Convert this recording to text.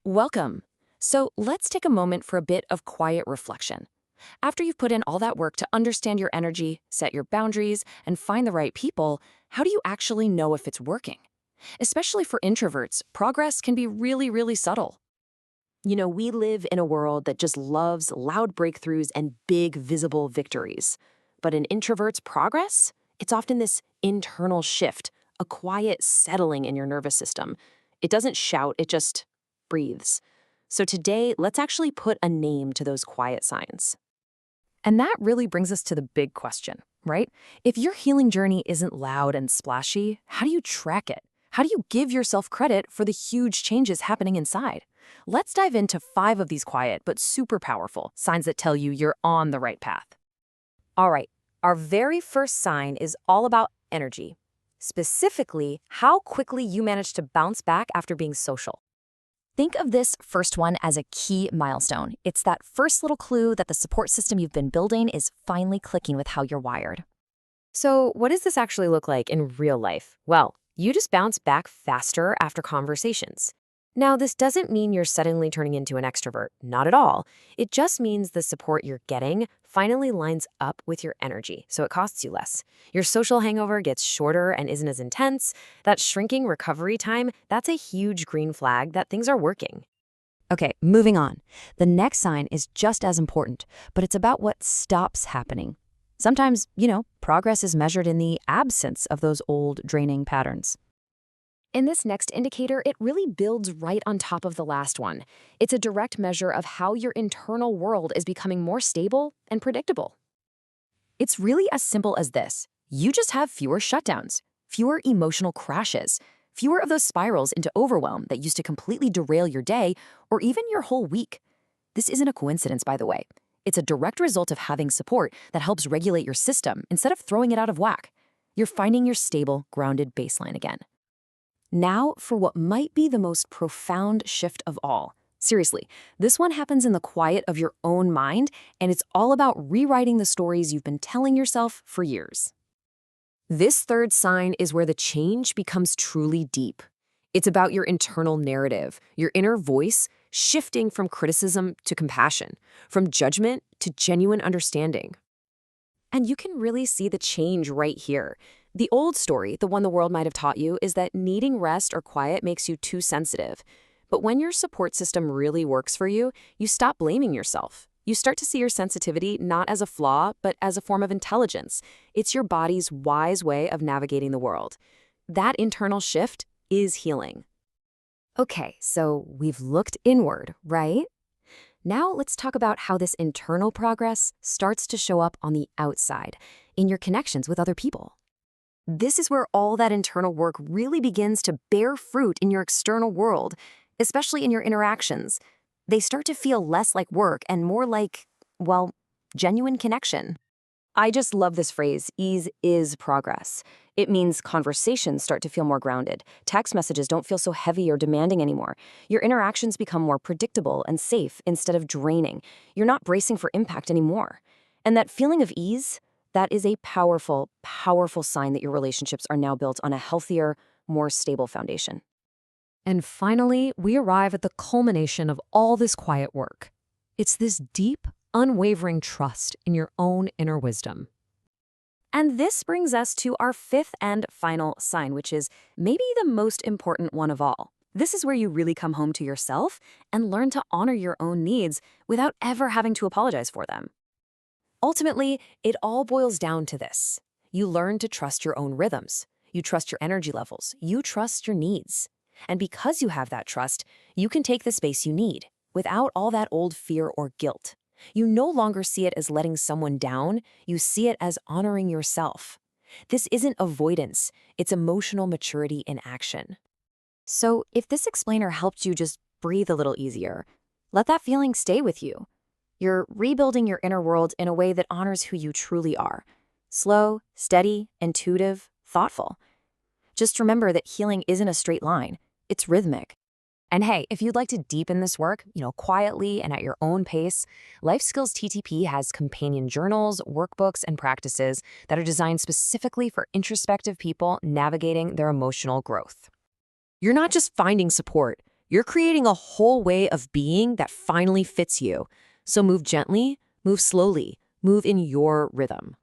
Welcome. So let's take a moment for a bit of quiet reflection. After you've put in all that work to understand your energy, set your boundaries, and find the right people, how do you actually know if it's working? Especially for introverts, progress can be really subtle. We live in a world that just loves loud breakthroughs and big visible victories. But in introverts' progress, it's often this internal shift, a quiet settling in your nervous system. It doesn't shout, it just breathes. So today, let's actually put a name to those quiet signs. And that really brings us to the big question, right? If your healing journey isn't loud and splashy, how do you track it? How do you give yourself credit for the huge changes happening inside? Let's dive into 5 of these quiet but super powerful signs that tell you you're on the right path. All right, our very first sign is all about energy. Specifically, how quickly you manage to bounce back after being social. Think of this first one as a key milestone. It's that first little clue that the support system you've been building is finally clicking with how you're wired. So, what does this actually look like in real life? Well, you just bounce back faster after conversations. Now, this doesn't mean you're suddenly turning into an extrovert. Not at all. It just means the support you're getting finally lines up with your energy, so it costs you less. Your social hangover gets shorter and isn't as intense. That shrinking recovery time, that's a huge green flag that things are working. Okay, moving on. The next sign is just as important, but it's about what stops happening. Sometimes, progress is measured in the absence of those old draining patterns. In this next indicator, it really builds right on top of the last one. It's a direct measure of how your internal world is becoming more stable and predictable. It's really as simple as this. You just have fewer shutdowns, fewer emotional crashes, fewer of those spirals into overwhelm that used to completely derail your day or even your whole week. This isn't a coincidence, by the way. It's a direct result of having support that helps regulate your system instead of throwing it out of whack. You're finding your stable, grounded baseline again. Now for what might be the most profound shift of all. Seriously, this one happens in the quiet of your own mind, and it's all about rewriting the stories you've been telling yourself for years. This third sign is where the change becomes truly deep. It's about your internal narrative, your inner voice shifting from criticism to compassion, from judgment to genuine understanding. And you can really see the change right here. The old story, the one the world might have taught you, is that needing rest or quiet makes you too sensitive. But when your support system really works for you, you stop blaming yourself. You start to see your sensitivity not as a flaw, but as a form of intelligence. It's your body's wise way of navigating the world. That internal shift is healing. Okay, so we've looked inward, right? Now let's talk about how this internal progress starts to show up on the outside, in your connections with other people. This is where all that internal work really begins to bear fruit in your external world, especially in your interactions. They start to feel less like work and more like, well, genuine connection. I just love this phrase, ease is progress. It means conversations start to feel more grounded. Text messages don't feel so heavy or demanding anymore. Your interactions become more predictable and safe instead of draining. You're not bracing for impact anymore. And that feeling of ease, that is a powerful sign that your relationships are now built on a healthier, more stable foundation. And finally, we arrive at the culmination of all this quiet work. It's this deep, unwavering trust in your own inner wisdom. And this brings us to our 5th and final sign, which is maybe the most important one of all. This is where you really come home to yourself and learn to honor your own needs without ever having to apologize for them. Ultimately, it all boils down to this. You learn to trust your own rhythms. You trust your energy levels. You trust your needs. And because you have that trust, you can take the space you need without all that old fear or guilt. You no longer see it as letting someone down. You see it as honoring yourself. This isn't avoidance. It's emotional maturity in action. So if this explainer helped you just breathe a little easier, let that feeling stay with you. You're rebuilding your inner world in a way that honors who you truly are. Slow, steady, intuitive, thoughtful. Just remember that healing isn't a straight line. It's rhythmic. And hey, if you'd like to deepen this work, quietly and at your own pace, Life Skills TTP has companion journals, workbooks, and practices that are designed specifically for introspective people navigating their emotional growth. You're not just finding support, You're creating a whole way of being that finally fits you. So move gently, move slowly, move in your rhythm.